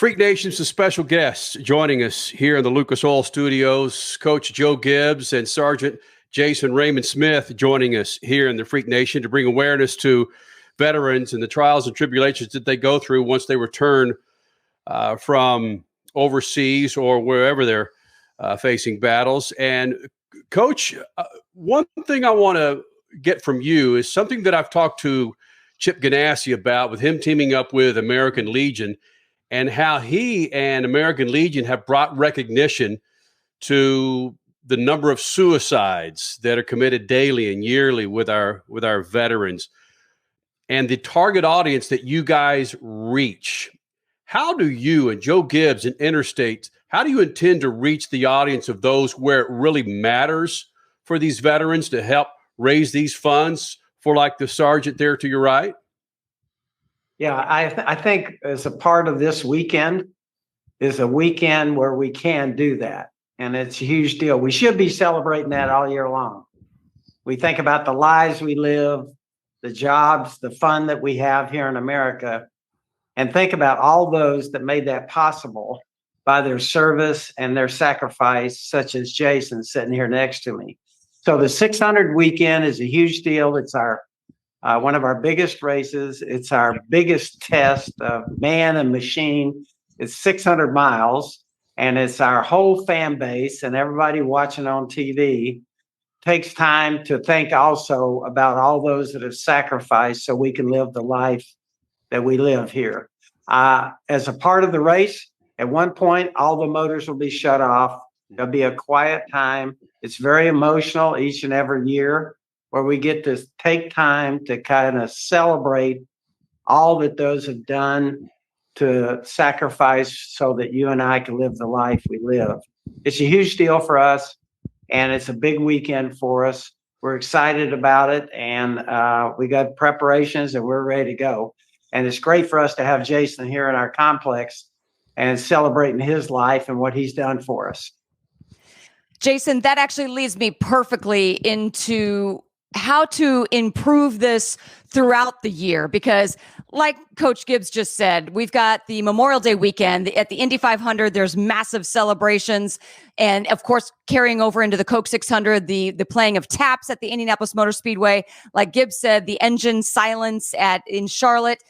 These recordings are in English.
Freak Nation's a special guest joining us here in the Lucas Oil Studios. Coach Joe Gibbs and Sergeant Jason Raymond Smith joining us here in the Freak Nation to bring awareness to veterans and the trials and tribulations that they go through once they return from overseas or wherever they're facing battles. And Coach, one thing I want to get from you is something that I've talked to Chip Ganassi about, with him teaming up with American Legion, and how he and American Legion have brought recognition to the number of suicides that are committed daily and yearly with our veterans, and the target audience that you guys reach. How do you and Joe Gibbs and Interstate, how do you intend to reach the audience of those where it really matters for these veterans to help raise these funds for, like the sergeant there to your right? Yeah, I think as a part of this weekend is a weekend where we can do that. And it's a huge deal. We should be celebrating that all year long. We think about the lives we live, the jobs, the fun that we have here in America, and think about all those that made that possible by their service and their sacrifice, such as Jason sitting here next to me. So the 600 weekend is a huge deal. It's our one of our biggest races. It's our biggest test of man and machine. It's 600 miles, and it's our whole fan base, and everybody watching on TV takes time to think also about all those that have sacrificed so we can live the life that we live here. As a part of the race, at one point, all the motors will be shut off. There'll be a quiet time. It's very emotional each and every year, where we get to take time to kind of celebrate all that those have done to sacrifice so that you and I can live the life we live. It's a huge deal for us, and it's a big weekend for us. We're excited about it, and we got preparations, and we're ready to go. And it's great for us to have Jason here in our complex and celebrating his life and what he's done for us. Jason, that actually leads me perfectly into how to improve this throughout the year, because like Coach Gibbs just said, we've got the Memorial Day weekend at the Indy 500. There's massive celebrations. And of course, carrying over into the Coke 600, the playing of taps at the Indianapolis Motor Speedway. Like Gibbs said, the engine silence in Charlotte.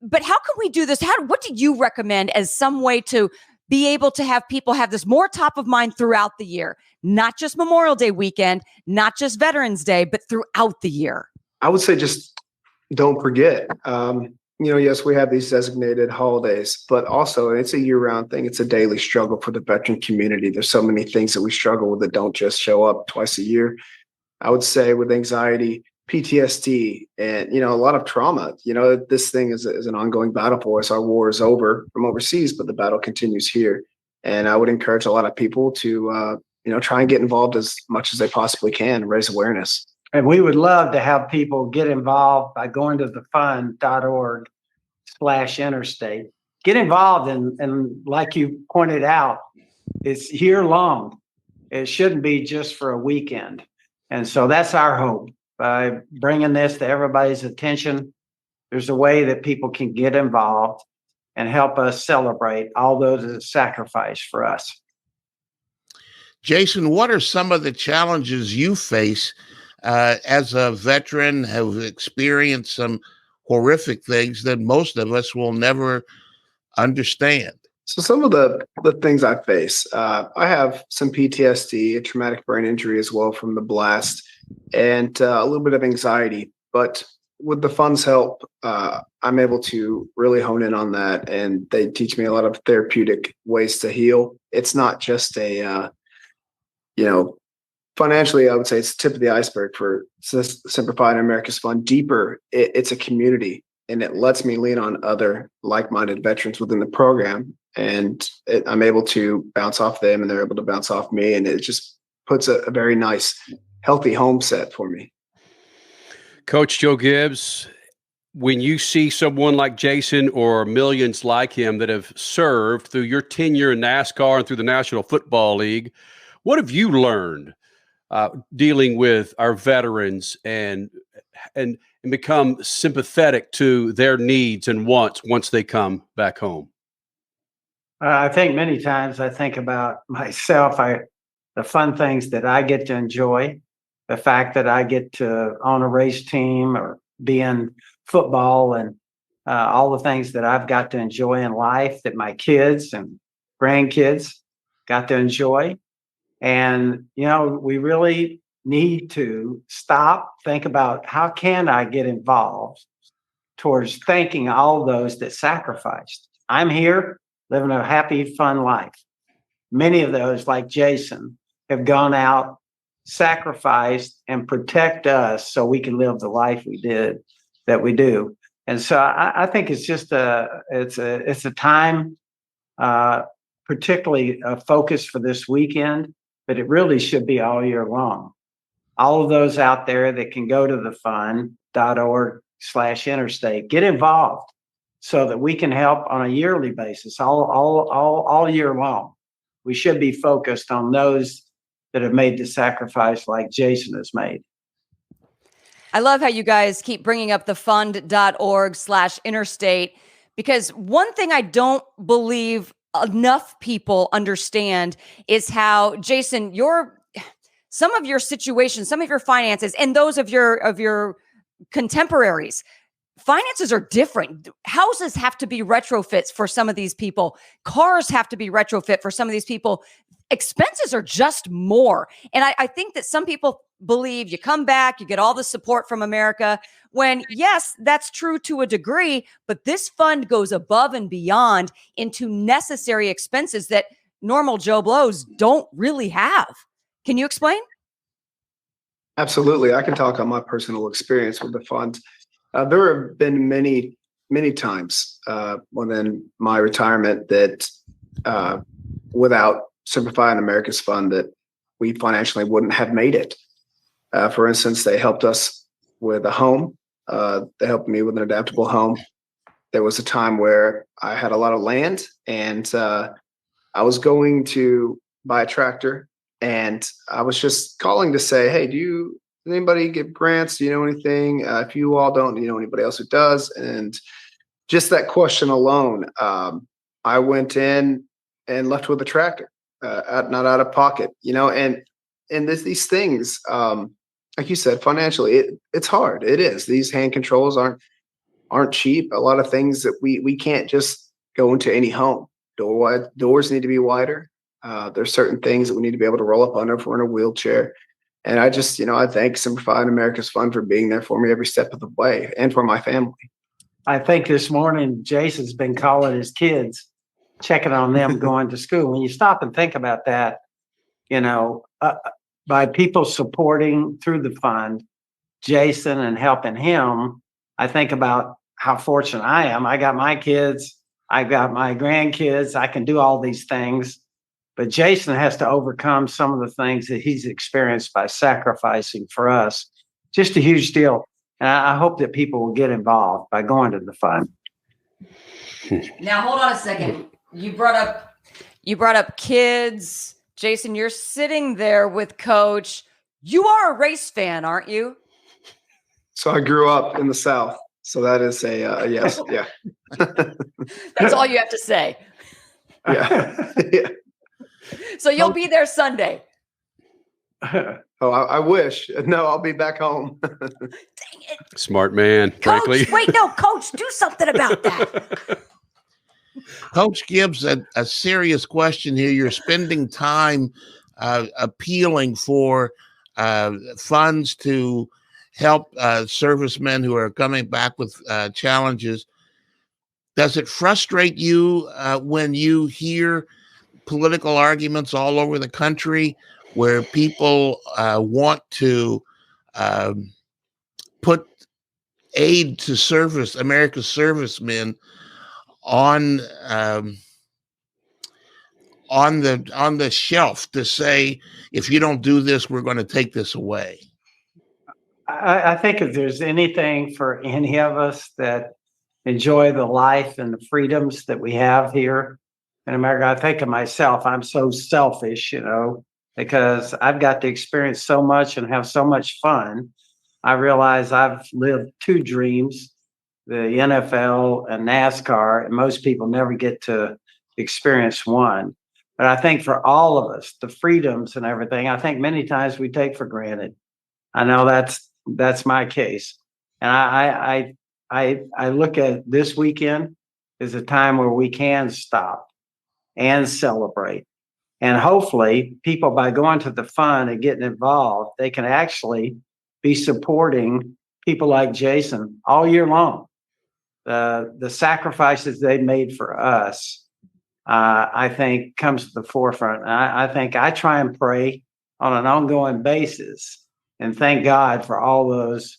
But how can we do this? What do you recommend as some way to be able to have people have this more top of mind throughout the year, not just Memorial Day weekend, not just Veterans Day, but throughout the year? I would say just don't forget. Yes, we have these designated holidays, but also it's a year-round thing. It's a daily struggle for the veteran community. There's so many things that we struggle with that don't just show up twice a year. I would say with anxiety, PTSD, and, a lot of trauma. This thing is an ongoing battle for us. Our war is over from overseas, but the battle continues here. And I would encourage a lot of people to, try and get involved as much as they possibly can, raise awareness. And we would love to have people get involved by going to thefund.org/interstate. Get involved, and like you pointed out, it's year long. It shouldn't be just for a weekend. And so that's our hope. By bringing this to everybody's attention, there's a way that people can get involved and help us celebrate all those that sacrifice for us. Jason, what are some of the challenges you face as a veteran who have experienced some horrific things that most of us will never understand? So some of the things I face, I have some PTSD, a traumatic brain injury as well from the blast, and a little bit of anxiety. But with the fund's help, I'm able to really hone in on that, and they teach me a lot of therapeutic ways to heal. It's not just financially, I would say it's the tip of the iceberg for Simplifying America's Fund. Deeper, it's a community, and it lets me lean on other like-minded veterans within the program, and I'm able to bounce off them, and they're able to bounce off me, and it just puts a very nice, healthy home set for me. Coach Joe Gibbs, when you see someone like Jason or millions like him that have served through your tenure in NASCAR and through the National Football League, what have you learned dealing with our veterans and become sympathetic to their needs and wants once they come back home? I think many times I think about myself, the fun things that I get to enjoy, the fact that I get to own a race team or be in football and all the things that I've got to enjoy in life that my kids and grandkids got to enjoy. And, we really need to stop, think about how can I get involved towards thanking all those that sacrificed. I'm here living a happy, fun life. Many of those, like Jason, have gone out, sacrificed, and protect us so we can live the life we do. And so I think it's just it's a time, particularly a focus for this weekend, but it really should be all year long. All of those out there that can go to the fund.org/interstate, get involved so that we can help on a yearly basis, all year long. We should be focused on those that have made the sacrifice like Jason has made. I love how you guys keep bringing up the fund.org/interstate, because one thing I don't believe enough people understand is how, Jason, some of your situations, some of your finances, and those of your contemporaries, finances are different. Houses have to be retrofits for some of these people. Cars have to be retrofit for some of these people. Expenses are just more. And I think that some people believe you come back, you get all the support from America, when yes, that's true to a degree, but this fund goes above and beyond into necessary expenses that normal Joe Blows don't really have. Can you explain? Absolutely. I can talk on my personal experience with the fund. There have been many, many times within my retirement that without Simplifying America's Fund, that we financially wouldn't have made it. For instance, they helped us with a home. They helped me with an adaptable home. There was a time where I had a lot of land and I was going to buy a tractor, and I was just calling to say, hey, does anybody give grants? Do you know anything? If you all don't, do you know anybody else who does? And just that question alone, I went in and left with a tractor, not out of pocket, and these things, like you said, financially, it's hard. It is. These hand controls aren't cheap. A lot of things that we can't just go into any home. Doors need to be wider. There's certain things that we need to be able to roll up under if we're in a wheelchair. And I just, I thank Simplifying America's Fund for being there for me every step of the way and for my family. I think this morning, Jason's been calling his kids, checking on them going to school. When you stop and think about that, by people supporting through the fund, Jason, and helping him, I think about how fortunate I am. I got my kids, I've got my grandkids, I can do all these things. But Jason has to overcome some of the things that he's experienced by sacrificing for us. Just a huge deal. And I hope that people will get involved by going to the fund. Now, hold on a second. You brought up kids. Jason, you're sitting there with Coach. You are a race fan, aren't you? So I grew up in the South. So that is a yes. Yeah. That's all you have to say. Yeah. Yeah. So you'll be there Sunday. Oh, I wish. No, I'll be back home. Dang it. Smart man, frankly. Coach, wait, no, Coach, do something about that. Coach Gibbs, a serious question here. You're spending time appealing for funds to help servicemen who are coming back with challenges. Does it frustrate you when you hear political arguments all over the country where people want to put aid to America's servicemen on the shelf to say, if you don't do this, we're going to take this away? I think if there's anything for any of us that enjoy the life and the freedoms that we have here in America, I think of myself. I'm so selfish, because I've got to experience so much and have so much fun. I realize I've lived two dreams, the NFL and NASCAR, and most people never get to experience one. But I think for all of us, the freedoms and everything, I think many times we take for granted. I know that's my case. And I look at this weekend as a time where we can stop and celebrate. And hopefully people, by going to the fun and getting involved, they can actually be supporting people like Jason all year long. The sacrifices they made for us, I think, comes to the forefront. And I think I try and pray on an ongoing basis and thank God for all those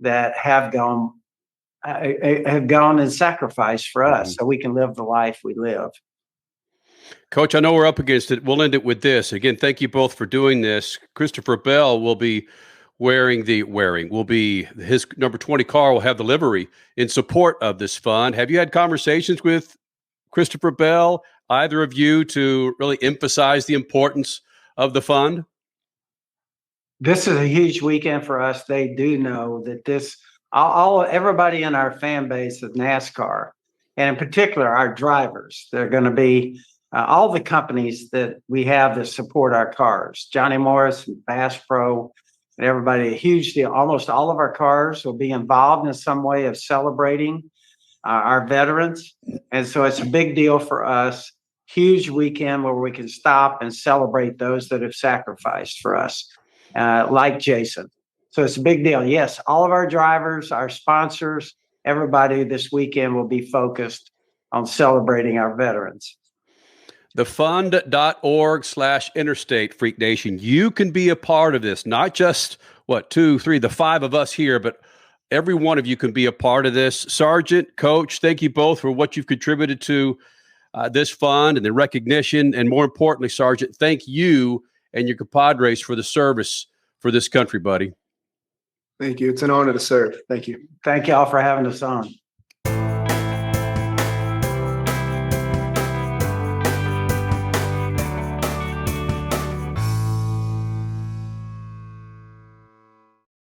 that have gone and sacrificed for us so we can live the life we live. Coach, I know we're up against it. We'll end it with this. Again, thank you both for doing this. Christopher Bell will be his number 20 car will have the livery in support of this fund. Have you had conversations with Christopher Bell, either of you, to really emphasize the importance of the fund? This is a huge weekend for us. They do know that everybody in our fan base of NASCAR, and in particular our drivers, they're going to be all the companies that we have that support our cars, Johnny Morris, Bass Pro, and everybody, a huge deal. Almost all of our cars will be involved in some way of celebrating our veterans. And so it's a big deal for us. Huge weekend where we can stop and celebrate those that have sacrificed for us, like Jason. So it's a big deal. Yes, all of our drivers, our sponsors, everybody this weekend will be focused on celebrating our veterans. Thefund.org/interstate, Freak Nation. You can be a part of this, not just the 5 of us here, but every one of you can be a part of this. Sergeant, Coach, thank you both for what you've contributed to this fund and the recognition. And more importantly, Sergeant, thank you and your compadres for the service for this country, buddy. Thank you. It's an honor to serve. Thank you. Thank you all for having us on.